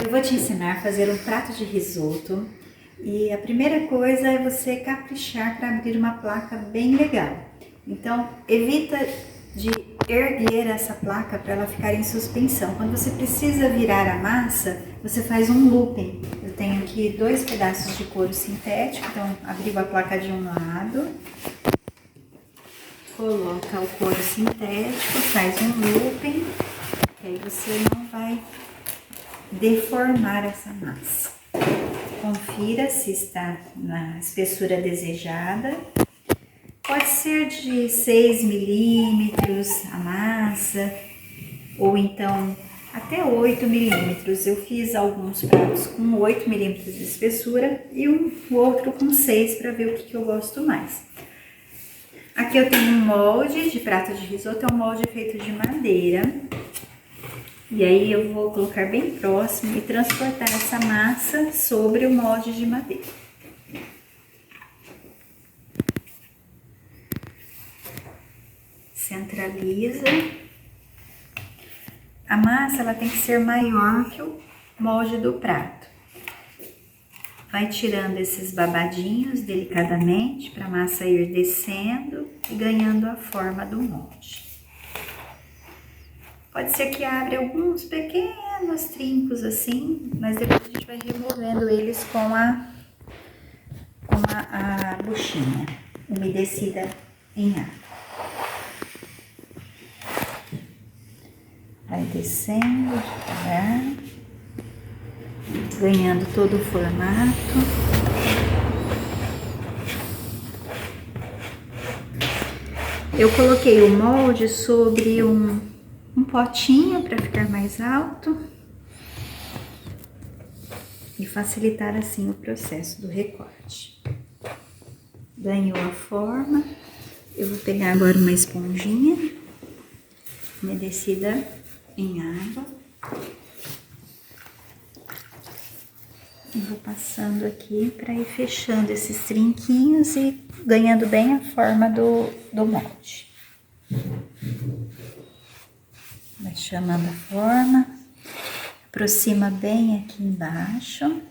Eu vou te ensinar a fazer um prato de risoto e a primeira coisa é você caprichar para abrir uma placa bem legal. Então, evita de erguer essa placa para ela ficar em suspensão. Quando você precisa virar a massa, você faz um looping. Eu tenho aqui 2 pedaços de couro sintético, então abriu a placa de um lado, coloca o couro sintético, faz um looping, que aí você não vai deformar essa massa. Confira se está na espessura desejada. Pode ser de 6 milímetros a massa, ou então até 8 milímetros. Eu fiz alguns pratos com 8 milímetros de espessura e o outro com 6 para ver o que eu gosto mais. Aqui eu tenho um molde de prato de risoto, é um molde feito de madeira. E aí eu vou colocar bem próximo e transportar essa massa sobre o molde de madeira. Centraliza. A massa ela tem que ser maior que o molde do prato. Vai tirando esses babadinhos delicadamente para a massa ir descendo e ganhando a forma do molde. Pode ser que abra alguns pequenos trincos assim, mas depois a gente vai removendo eles com a buchinha umedecida em água. Vai descendo devagar, ganhando todo o formato. Eu coloquei o molde sobre um potinho para ficar mais alto e facilitar assim o processo do recorte. Ganhou a forma, eu vou pegar agora uma esponjinha umedecida em água e vou passando aqui para ir fechando esses trinquinhos e ganhando bem a forma do molde. Vai chamando a forma, aproxima bem aqui embaixo,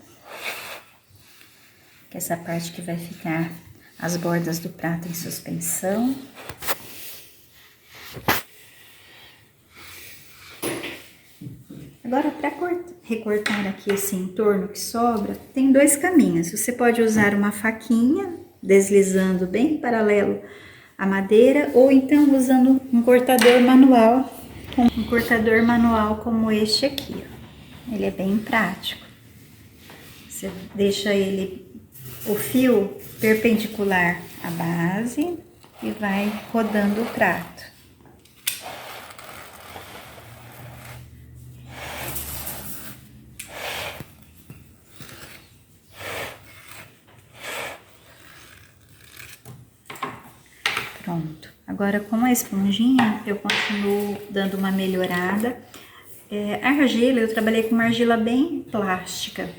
que é essa parte que vai ficar as bordas do prato em suspensão. Agora, para recortar aqui esse entorno que sobra, tem 2 caminhos. Você pode usar uma faquinha, deslizando bem paralelo à madeira, ou então usando um cortador manual. Um cortador manual como este aqui, ó. Ele é bem prático. Você deixa o fio perpendicular à base e vai rodando o prato. Pronto. Agora, com a esponjinha, eu continuo dando uma melhorada. A argila, eu trabalhei com uma argila bem plástica.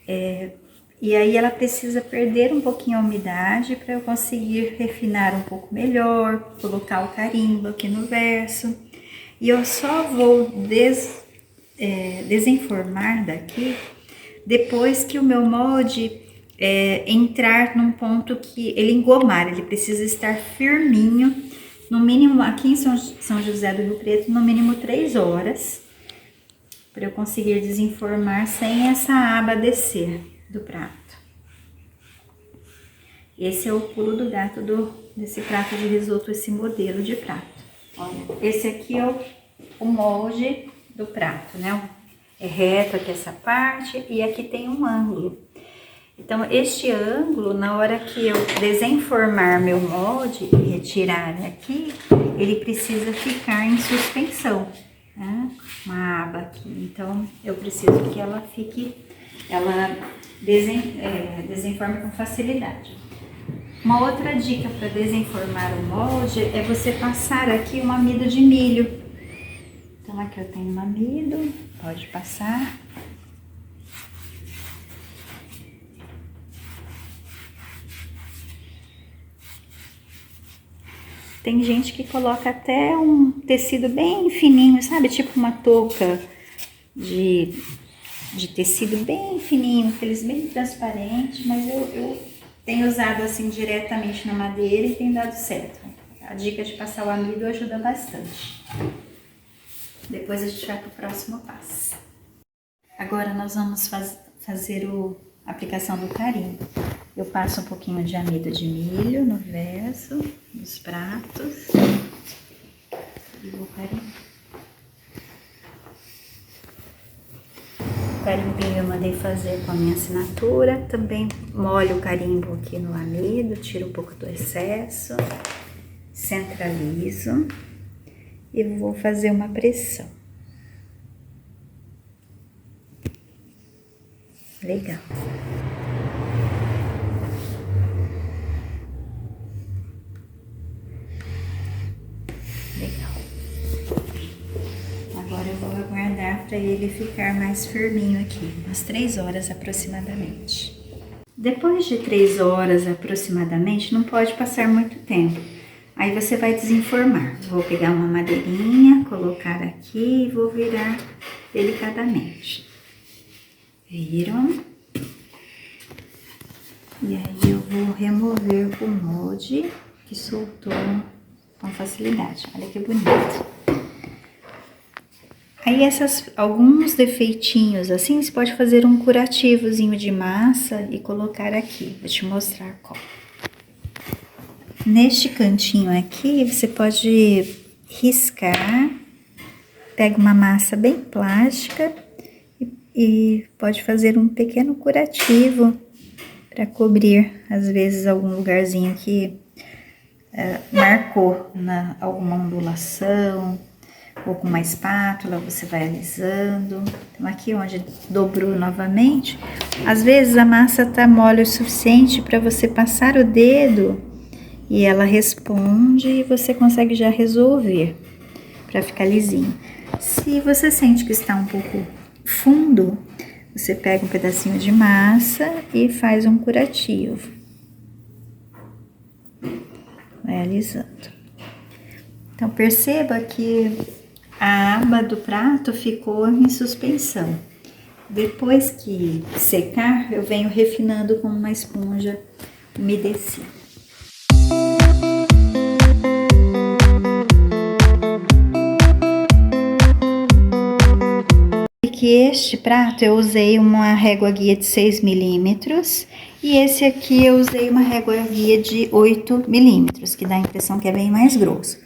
E aí, ela precisa perder um pouquinho a umidade para eu conseguir refinar um pouco melhor, colocar o carimbo aqui no verso. E eu só vou desenformar daqui depois que o meu molde entrar num ponto que ele engomar, ele precisa estar firminho, no mínimo, aqui em São José do Rio Preto, no mínimo 3 horas, para eu conseguir desenformar sem essa aba descer do prato. Esse é o pulo do gato desse prato de risoto, esse modelo de prato. Olha, esse aqui é o molde do prato, né? É reto aqui essa parte e aqui tem um ângulo. Então, este ângulo, na hora que eu desenformar meu molde e retirar aqui, ele precisa ficar em suspensão, né? Uma aba aqui. Então, eu preciso que ela desenforme com facilidade. Uma outra dica para desenformar o molde é você passar aqui um amido de milho. Então, aqui eu tenho um amido, pode passar. Tem gente que coloca até um tecido bem fininho, sabe? Tipo uma touca de de tecido bem fininho, aqueles bem transparentes, mas eu tenho usado assim diretamente na madeira e tem dado certo. A dica de passar o amido ajuda bastante. Depois a gente vai para o próximo passo. Agora nós vamos fazer a aplicação do carimbo. Eu passo um pouquinho de amido de milho no verso, nos pratos, e vou carimbar. O carimbinho eu mandei fazer com a minha assinatura, também molho o carimbo aqui no amido, tiro um pouco do excesso, centralizo e vou fazer uma pressão. Legal. Legal. Agora eu vou aguardar para ele ficar mais firminho aqui, umas 3 horas aproximadamente. Depois de 3 horas aproximadamente, não pode passar muito tempo. Aí você vai desenformar. Vou pegar uma madeirinha, colocar aqui e vou virar delicadamente. Viram? E aí eu vou remover o molde que soltou com facilidade. Olha que bonito. Aí alguns defeitinhos assim, você pode fazer um curativozinho de massa e colocar aqui. Vou te mostrar qual. Neste cantinho aqui, você pode riscar, pega uma massa bem plástica e pode fazer um pequeno curativo para cobrir, às vezes, algum lugarzinho que marcou alguma ondulação, ou com uma espátula você vai alisando. Então aqui onde dobrou novamente, às vezes a massa tá mole o suficiente para você passar o dedo e ela responde e você consegue já resolver para ficar lisinho. Se você sente que está um pouco fundo, você pega um pedacinho de massa e faz um curativo. Vai alisando. Então perceba que a aba do prato ficou em suspensão. Depois que secar, eu venho refinando com uma esponja umedecida. Que este prato eu usei uma régua guia de 6 milímetros e esse aqui eu usei uma régua guia de 8 milímetros, que dá a impressão que é bem mais grosso.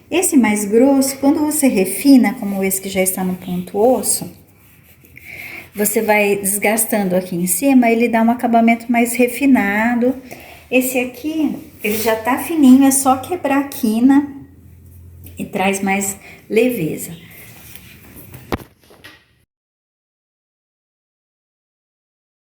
Esse mais grosso, quando você refina, como esse que já está no ponto osso, você vai desgastando aqui em cima, ele dá um acabamento mais refinado. Esse aqui, ele já tá fininho, é só quebrar a quina e traz mais leveza.